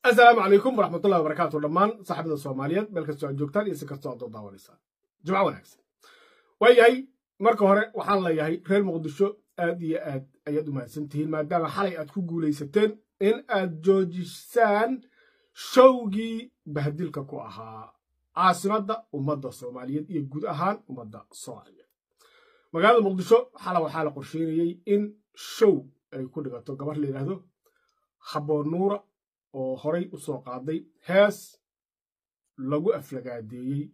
السلام عليكم ورحمة الله وبركاته. دمان صاحبنا الصوماليات ملك السؤال جوكتان يسكرتوا عبد الله وليسان جماعة ونكس وياي مركو هره وحان لياهي رير مقدشو آد أيادو ما سنتهين ما دام حالي أدكو قوليستين إن آد جوجيسان شوقي بهدلك كو أها عاصمة ومدى الصوماليات يقود أهان ومدى الصوماليات مقالة مقدشو حالة وحالة قرشيني إن شو يكون لغتو قبر لي لهدو خبور نورة oo horay u soo qaaday hees lagu aflagaadeeyay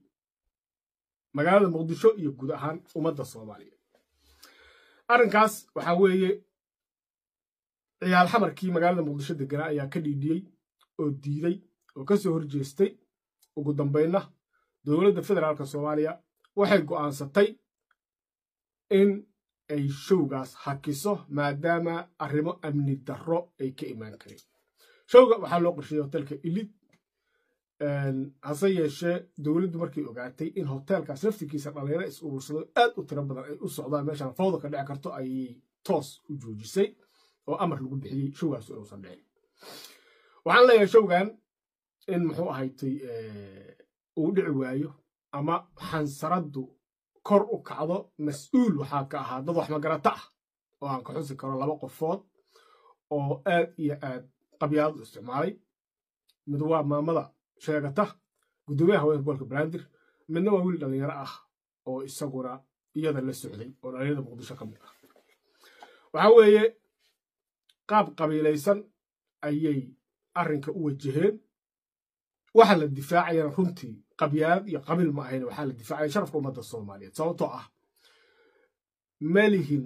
magaalada Muqdisho iyo guud ahaan ummadda Soomaaliyeed. Arrinkaas waxa weeye ciyaal xamarkii magaalada Muqdisho deganaa ayaa ka dhiidiyay oo diiday oo ka soo horjeestay ugu dambeynna dowladda federaalka Soomaaliya waxay go'aansatay in ay showgaas hakiso maadaama arrimo amni darro ay ka imaan kareen. showga waxaa loo qorsheeyay hotelka Elite hase yeeshee dowladdu markay ogaatay in hotelkaas laftigiisa dhalinyaro is urursado aad u tiro badan ay u socdaan meeshaan fawda ka dhici karto ay toos u joojisay oo amar lagu bixiyay showgaas oo uusan dhicin. waxaan leeyahay showgan in muxuu ahaaytay uu dhici waayo ama xansaraddu kor u kacdo mas'uul waxaa ka ahaa dad wax magarata ah oo aan ka xusi karo laba qofood oo aad iyo aad qabyaalad isticmaalay mid waa maamada sheegata gudoomiyaha haweenka gobolka Banaadir midna waa wiil dhalinyaro ah oo isaguna iyada la socday oo dhalinyarada Muqdisho ka mid ah. waxa weeye qaab qabiilaysan ayay arrinka u wajaheen waxa la difaacayna runtii qabyaalad iyo qabiil ma ahayn waxa la difaacay sharafka ummadda Soomaaliyeed sababtoo ah malihin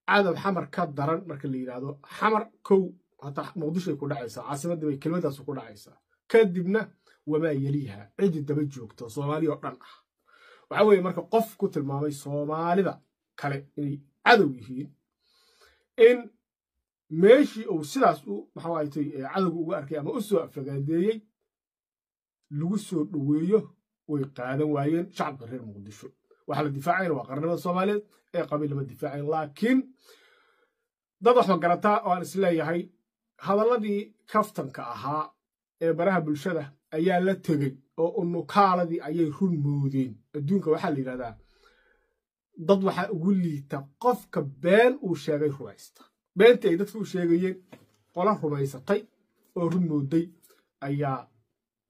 cadab xamar ka daran marka la yiraahdo xamar kow hatta Muqdisho ay ku dhacaysaa caasimadda bay kelmadaas ku dhacaysaa kadibna wama yaliha cid daba joogto Soomaaliya oo dhan ah waxa weeye marka qof ku tilmaamay Soomaalida kale inay cadow yihiin in meeshii uu sidaas u maxaaytay cadowga uga arkay ama u soo aflagaadeeyay lagu soo dhaweeyo way qaadan waayeen shacabka reer Muqdisho waxa la difaacay waa qarnimada Soomaaliyeed ee qabiil lama difaacay laakiin dad wax ma garataa oo aan isleeyahay hadaladii kaftanka ahaa ee baraha bulshada ayaa la tegay oo unukaaladii ayay run moodeen adduunka waxa la yiraahdaa dad waxa ugu liita qofka been uu sheegay rumaysta beentii ay dadku u sheegayeen qola rumaysatay oo run mooday ayaa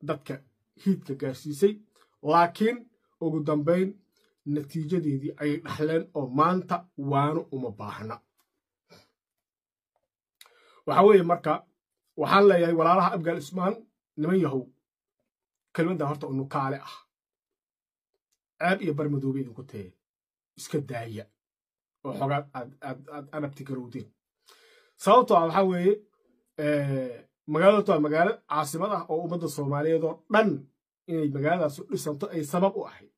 dadka hiidka gaarsiisay laakiin ugu dambeyn natiijadeedii ay dhaxleen oo maanta waanu uma baahna waxa weeye marka waxaan leeyahay walaalaha Abgaal Ismaan niman yahow kelmadda horta unukaale ah aad iyo barmadoobe idinku tahay iska daaya oo xogaad aad anabti garowdeen sababtoo ah waxa weeye magaaladu waa magaalo caasimad ah oo ummadda Soomaaliyeed oo dhan inay magaaladaas u dhisanto ay sabab u ahayd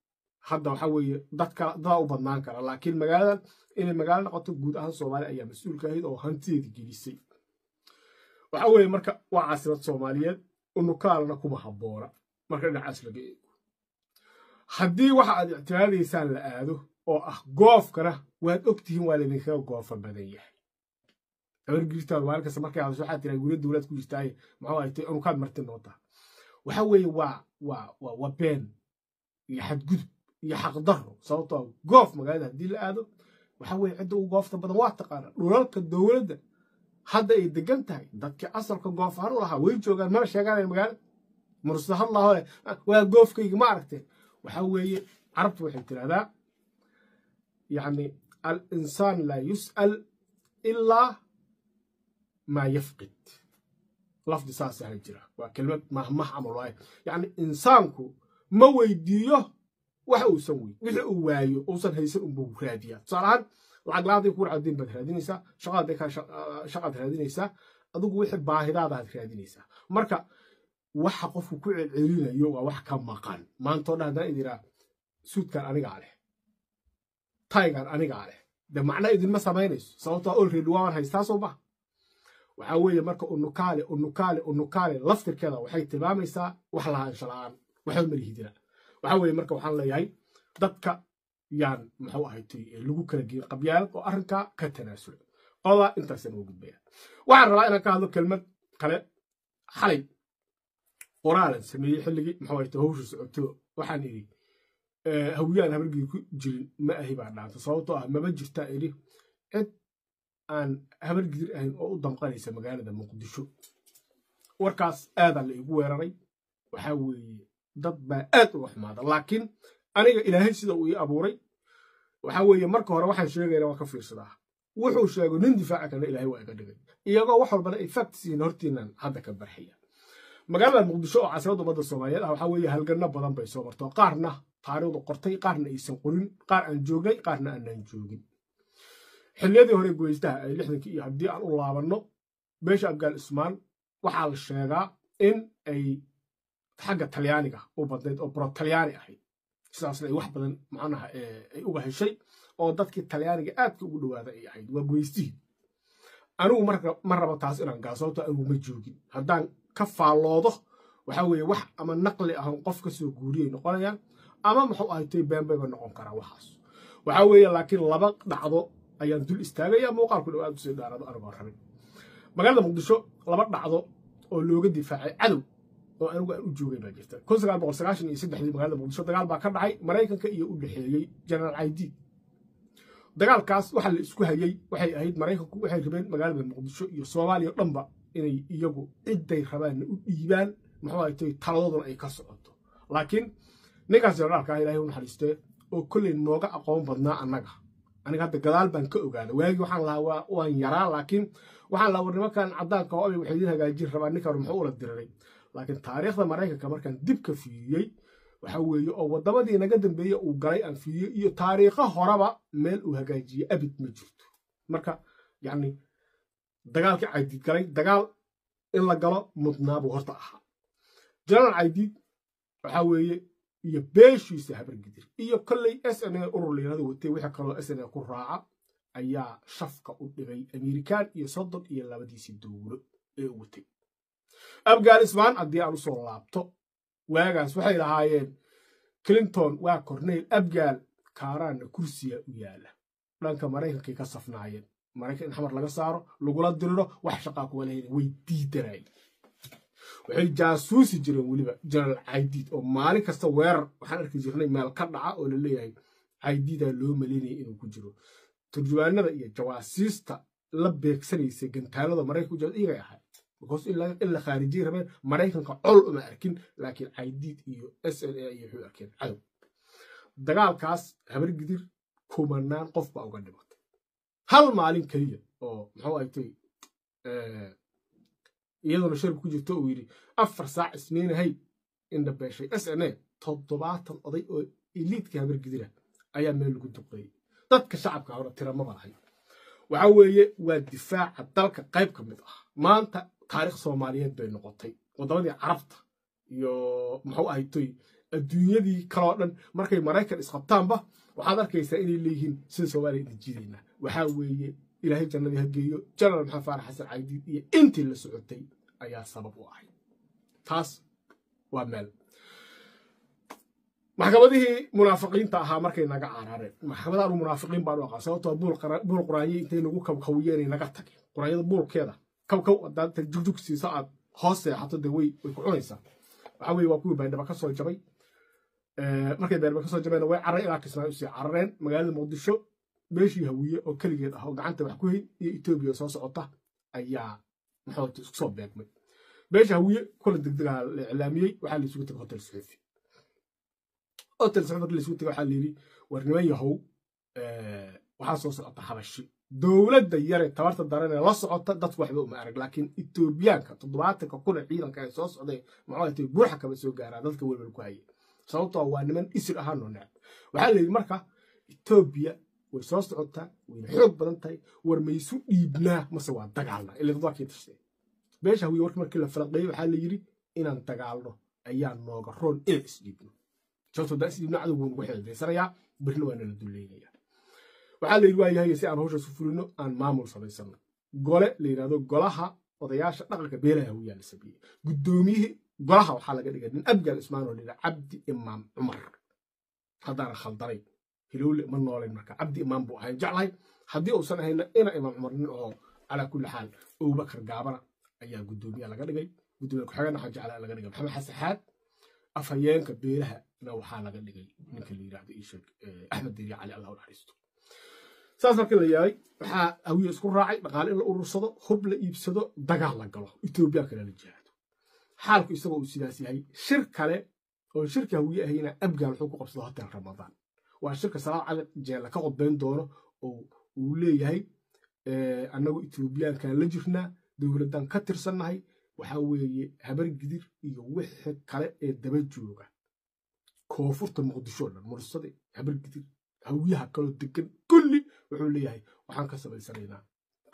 hadda waxa weeye dadka u badnaan kara laakiin magaaladan inay magaalo noqoto guud ahaan Soomaaliya ayaa mas'uul ka ahayd oo hantideedii gelisay waxa weeye marka waa caasimad Soomaaliyeed unukaalna kuma habboona marka dhinacaas laga eego haddii waxa aad ictiraadaysaan la aado oo ah goofkana waad ogtihiin waa idinka goofa badan yahay abargirtaan waalkaas markay aad waxa tiray guriga dawlad ku jirtay maxaa ay tahay unukaad martin noota waxa weeye waa been iyo xadgudub iyo xaq darro sababtoo goof magaalada haddii la aado waxa weeye cid uu goofta badan waa taqaana dhulalka dawladda hadda ay degan tahay dadka asalka goofaar u lahaa way joogaan ma sheegaan magaalada mursaha Allah waa goofkayga ma aragtay waxa weeye carabtu waxay tiraahdaa yani al insan la yus'al illa ma yafqid lafdi saasa jira waa kelmad mahmah amal waay yani insaanku ma weydiiyo waxa uu sameeyay wixii uu waayo uusan haysan u buu raadiyaa salaad lacag laadii ku raadin bad raadinaysa shaqada raadinaysa adigu wixii baahidaada aad raadinaysa marka waxa qofku ku celcelinayo waa wax ka maqan maanta oo dhahda idira suudkan aniga leh taygan aniga leh de macna idin ma sameynayso sababtoo already waan haystaa soo ba waxa weeye marka unukaale laftirkeeda waxay tilmaamaysaa wax lahaan shalaan waxa marihidina waxa weeye marka waxaan leeyahay dadka yaan maxuu ahaaytay lagu kala geeyay qabyaalad oo arrinka ka tanaasulay qodoba intaas ugu gudbaya waxaan rabaa inaan ka hadlo kelmad kale xalay qoraalan sameeyey xilligii maxaa ay hawsha socoto waxaan idhi hawiyaan habargii ku jirin ma ahi baa dhaanta sababtoo ah maba jirtaa idhi cid aan habargidir ahayn oo u damqanaysa magaalada muqdisho warkaas aadaa la igu weeraray waxaa weeye dad baa aad uga xumaada laakiin aniga ilaahay sida uu ii abuuray waxaa weeye marka hore waxaan sheegayna waa ka fiirsadaa wuxuu sheego nin difaaca kana ilaahay waa iga dhigay iyagoo wax walbana ay factisiin hortiinan hadda ka barxiya magaalada muqdisho oo caasimada ummadda soomaaliyeed ah waxaa weeye halganno badan bay soo marto qaarna taariikhdu qortay qaarna aysan qorin qaar aan joognay qaarna aanan joogin xilliyadii hore goystaha ay 60kii iyo haddii aan u laabanno beesha abgaal ismaan waxaa la sheegaa in ay xagga talyaaniga u badnayd oo bro-talyaani ahayd sidaasna ay wax badan macnaha ay uga heshay oo dadkii talyaaniga aadka ugu dhawaada ay ahayd waa goystihii anigu ma rabo taas inaan galo sababtoo anigu ma joogin haddaan ka faalloodo waxaa weeye wax ama naqli ah qof ka soo guuriyay noqonayaan ama muxuu ahaatay beenbayba noqon karaa waxaas waxaa weeye laakiin laba dhacdo ayaan dul istaagaya muuqaalku dhow aad u sii dhaarado anigoo rabin magaalada muqdisho laba dhacdo oo looga difaacay cadow oo anigu aan u joogay baa jirta 1993 magaalada muqdisho dagaal baa ka dhacay maraykanka iyo u dhaxeeyay general Aidid dagaalkaas waxa la isku hayay waxay ahayd maraykanku waxay rabeen magaalada muqdisho iyo Soomaaliya dhanba inay iyagu ciday rabaan u dhiibaan muxuu ahaatay taladooduna ay ka socoto laakiin ninkaas generalka ilaahay u naxariistay oo kulli nooga aqoon badnaa aniga hadda gadaal baan ka ogaaday waagi waxaan lahaa waan yaraa laakiin waxaan lahaa nimankan cadaanka oo ay waxay idin hagaajin rabaan ninkan muxuu ula diriray laakiin taariikhda maraykanka markaan dib ka fiiriyay waxa weeye oo wadamadii naga dambeeyay uu galay aan fiiriyay iyo taariikha horeba meel uu hagaajiyay abid ma jirto marka yani dagaalkii Aidid galay dagaal in la galo mudnaabu horta ahaa general Aidid waxa weeye iyo beeshiisa habargidir iyo kolley SNA urur leeyahay watay waxa kale oo SNA ku raaca ayaa shafka u dhigay Amerikaan iyo Sodon iyo labadiisi dowlo ee watay abgaal ismaan haddii aan u soo laabto waagaas waxay lahaayeen Clinton waa Cornel abgaal kaaraana kursiga u yaala dhanka maraykanka ka safnaayeen maraykan xamar laga saaro lagula diriro wax shaqo ku walaayeen way diidanay waxay jaasuusi jireen waliba general Aidid oo maalin kasta weerar waxaan arki jirnay meel ka dhaca oo la leeyahay Aidid loo maleynay inuu ku jiro turjumaanada iyo jawaasiista la beegsanaysay gantaalada maraykanku iyaga ahaa because illa khaariji rabeen maraykanka col uma arkin laakiin Aidid iyo SNA iyo wuxuu arkeen cadow dagaalkaas habargidir kumanaan qof baa uga dhimatay hal maalin kaliya oo muxuu ahaatay iyadoo shirku ku jirto uu yiri 4 saac isniinahay inda beeshay SNA 70 oday oo elite ka habargidira ayaa meel lagu duqeeyay dadka shacabka hore tirama baahay waxa weeye waa difaaca dalka qayb ka mid ah maanta taariikh Soomaaliyeed bay noqotay wadamadii Carabta iyo muxuu ahaatay adduunyadii kala oo dhan markay Maraykan isqabtaanba waxaad arkaysaa inay leeyihiin sida Soomaaliya dijideena waxa weeye ilaahay jannada ha geeyo general maxamed faarax xasan Aidid iyo intii la socotay ayaa sabab u ahay taas waa meel maxkamadihii munaafiqiinta ahaa markay naga carareen maxkamadaha munaafiqiin baan u aqaan sababtoo buul quraanyo intay nagu kabkawiyeen naga tageen quraanyada buulkeeda kabkaw dad jugjug siisa aad hoos seexato way ku cunaysaa waxa weeye waa kuwii baydhaba ka soo jabay markay baydhaba ka soo jabeen way carray ilaa Kismaayo si carareen magaalada muqdisho beeshii hawiye oo kaligeed ah oo gacanta wax ku hay iyo Itoobiya soo socota ayaa maxaa isku soo beegmay beeshii hawiye kula degdega la iclaamiyay waxa la isugu tagay hotel Suufi la isugu tagay waxa la yiri warniman yahow waxa soo socota Xabashi dowladda yare tabarta daran ee la socota dadku waxba uma arag laakiin Itoobiyaanka 70 kun ciidanka ay soo socday maxaa buuxa kaba soo gaaraa dadka walwal ku hayay sababtoo waa niman isir ahaan oo nacab waxa la yiri marka Itoobiya way soo socotaa way xoog badan tahay war maysu dhiibnaa mase waa dagaalna ilaa dadka intaasay beesha hawiye warka markii la falaqay waxa la yiri inaan dagaalno ayaa nooga roon in isdhiibno sababtoo daas dhiibna cadowgu ugu xeeldeysanayaa birna waa la duleeynaya waxa la yiri waa yahay si aan hawsha sufurino aan maamul samaysano gole la yiraahdo golaha odayaasha dhaqanka beelaha hawiye la sameeyay gudoomiye golaha waxa laga dhigay nin abgaal ismaan oo dhigay Cabdi Imaam Cumar hadaan khaldaray hilowle ma nooleen marka Cabdi Imaam buu ahay jeclahay hadii uu san ahayna ina Imaam Cumar oo ala kulli xaal Abu Bakar gaabana ayaa gudoomiye laga dhigay gudoomiye ku-xigeenka xaji cali laga dhigay maxamed xasan xaad afhayeenka beelaha na waxaa laga dhigay ninka la yiraahdo ishaq axmed diri cali allah u naxariisto saas markii la yahay waxaa hawiye isku raacay dhaqaale in la urursado hub la iibsado dagaal la galo Itoobiya kale la jihaado xaalku isagoo uu sidaas yahay shir kale oo shirka hawiye ahayna abgaal wuxuu ku qabsaday hotel Ramadaan waa shirka salaad cali jeela ka qodbeyn doono oo uu leeyahay annagu Itoobiyaanka la jirnaa dowladan ka tirsannahay waxa weeye habar gidir iyo wixii kale ee daba jooga koonfurta muqdisho dhan mursade habar gidir hawiyaha kale degan kulli wuxuu leeyahay waxaan ka samaysanaynaa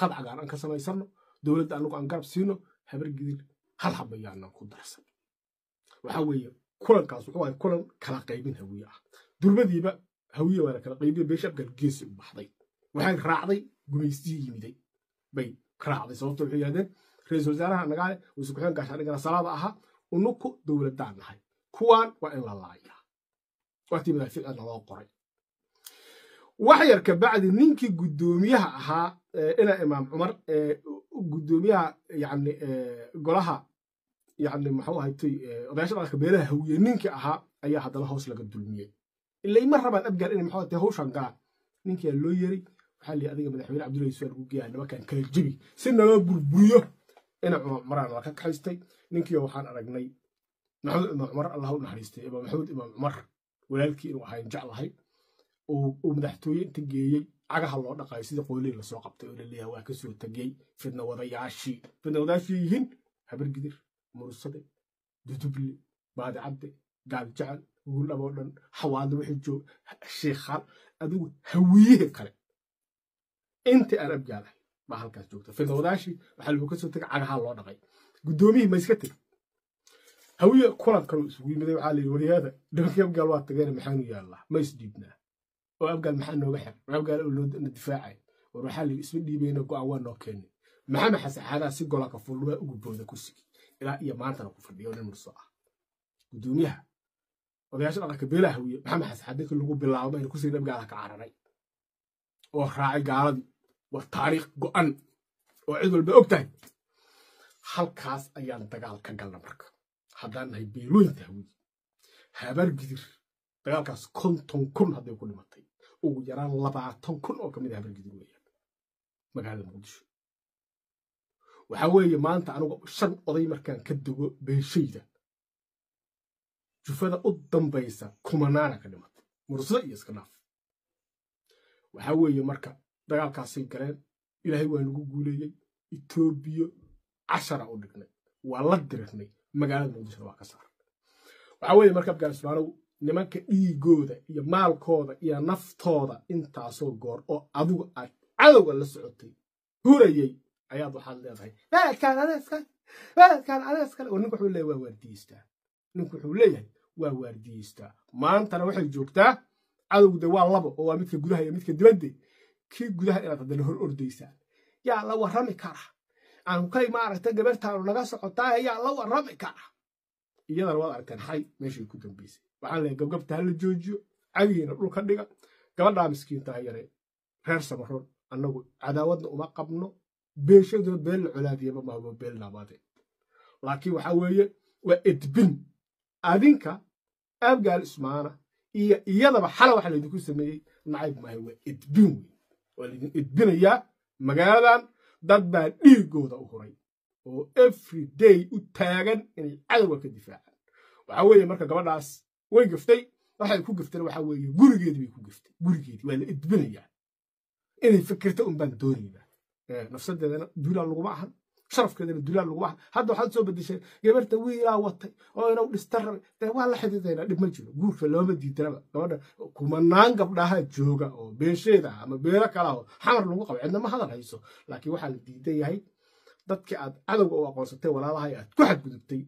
qadcagaan aan ka samaysano dowladda anagu aan garab siino habar gidir hal habayaan ku darsan waxa weeye kulankaas wuxuu ahay kulan kala qaybin hawiye ah durmadiiba hawiye wala kala qaybin beesha abgal geesi u baxday waxay raacday gumeystii yimiday bay raacday sababtoo wuxuu yidhahdeen ra'iisul wasaaraha nagaale uu ku xigeen gaashaan dhigana salaada aha unuku dowladaan nahay kuwaan waa in la laayaa waqti madaafiic loo qoray wax yar ka bacdi ninkii gudoomiyaha ahaa ina imaam cumar gudoomiyaha yani golaha يعني محو هايتي odayaasha dhaqanka beelaha hawiye ninka ahaa ayaa hadana hoos laga dulmiyay ilaa mar rabaan abgaar in maxuu tahay hawshan gaa ninkii loo yeeray waxa li adiga madaxweyne Cabdullaahi Suwaar ugu geeyay nimankan kala jibi si naga burburiyo ina maraan la ka kaxaystay ninkii waxaan aragnay maxamed ibn Umar Allah u naxariistay maxamed ibn Umar walaalkii inuu ahaa jeclahay oo madaxtooye inta geeyay cagaha loo dhaqay sida qoolay la soo qabtay oo leeyahay waa ka soo tagay fidna wadayaashii yihiin habar gidir mursade dudubli baad cabde gaal jacal ugu dhaboodhan xawaado wixii joog sheekhan adigu hawiye kale inta arab gaalahay ma halkaas joogta fidawdaashi waxa lagu ka soo tagay cagaha loo dhaqay gudoomiye ma iska tag hawiye kulan kale isugu yimid waxa la wariyada dhankii gaal waa tageen maxaan u yaallaa ma isdiibnaa oo abgaal maxaa nooga xir abgaal oo loo difaacay oo waxa la isma dhiibayna go'aan waa noo keenay maxamed xasan xaada si gola ka fuulba ugu booda kursiga ilaa iyo maanta ku fadhiyo nin murso ah gudoomiyaha odayaasha dhaqanka beelaha hawiye maxamed xasan xaada ku lagu bilaabo in kursiga abgaal ka cararay oo raacay gaaladii waa taariikh go'an oo cid walba ogtahay halkaas ayaan dagaal ka galna marka haddaan nahay beelooyinta hawiye habar gidir dagaalkaas 50,000 hadday ku dhimatay ugu yaraan 20,000 oo kamid habar gidir weeyaan magaalada muqdisho waxa weeye maanta anigu 5 oday markaan ka dago beeshayda jufada u dambaysa kumanaana ka dhimatay murso iyo iska naaf waxa weeye marka dagaalkaasay galeen ilaahay waa nagu guuleeyay Itoobiya 10 u dhignay waa la dirnay magaalada muqdisho waa ka saaray waxa weeye marka Afghanistan nimanka dhiigooda iyo maalkooda iyo naftooda intaasoo goor oo adigu aad cadowga la socotay hurayay ayaad waxaad leedahay kan adeeska oo ninku wuxuu leeyahay waa waardiyeystaa maantana waxay joogtaa cadowda waa labo oo waa midka gudaha iyo midka dibadda kii gudaha inaad hadana hor ordaysaan yaa la warrami kara aan kay maaragtay gabartaan naga socotaa yaa la warrami kara iyadana waad aragteen xay meeshii ku dambeysay waxaan leeyahay gabgabta la joojiyo cagiina dhulka dhiga gabadha miskiinta yare reer Samaroon annagu cadaawadna uma qabno beeshadoo beel culaadiyaba ma hubo beel nabaade laakiin waxa weeye waa edbin adinka abgaal ismaana iyo iyadaba xal waxa la idinku sameeyay nacayb ma waa edbin waa la idin edbinayaa magaaladan dad baa dhiigooda u huray oo every day u taagan inay cadawga ka difaacaan waxa weeye marka gabadhaas way gaftay waxay ku gaftay waxa weeye gurigeedii bay ku gaftay gurigeedii waa la edbinayaa inay fikirto baan doonayna nafsadeedana duulaan lagu maahan sharafkeedana duulaan lagu maahan hadda waxaad soo bedeshay gabarta wiilaa watay oo inuu dhistar waa la xidhiidayna dhib ma jiro guurka looma diidanaba gabadha kumanaan gabdhaha jooga oo beesheeda ama beelo kala oo xamar lagu qabo cidna ma hadal hayso laakiin waxa la diidan yahay dadkii aad cadowga u aqoonsatay walaalaha aad ku xadgudubtay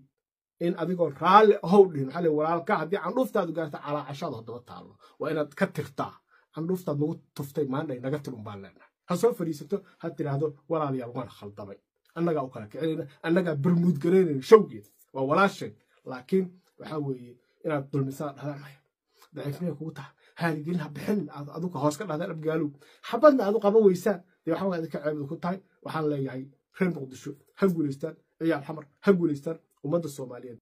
in adigoo raalli ahow dhihin waxa la walaalka haddii candhuuftaadu gaarta calaacashada hadaba taalo waa inaad ka tirtaa candhuuftaad nagu tuftay maandhay naga tirun baan leenahay ha soo fadhiisato ha tiraahdo walaalayaal waan khaldamay annagaa u kala kicinayna annagaa barmuud garaynayna showgeeda waa walaashay laakiin waxa weeye inaad dulmisaa dhahdaan maya daciifnimay kugu taha haaligelin ha bixinin aad aduga hoos ka dhahdaan abgaalow xabadna aad u qaban weysaan dee waxa waa idinka ceebda ku tahay waxaan leeyahay reer muqdisho ha guulaystaan ciyaal xamar ha guulaystaan ummadda Soomaaliyeed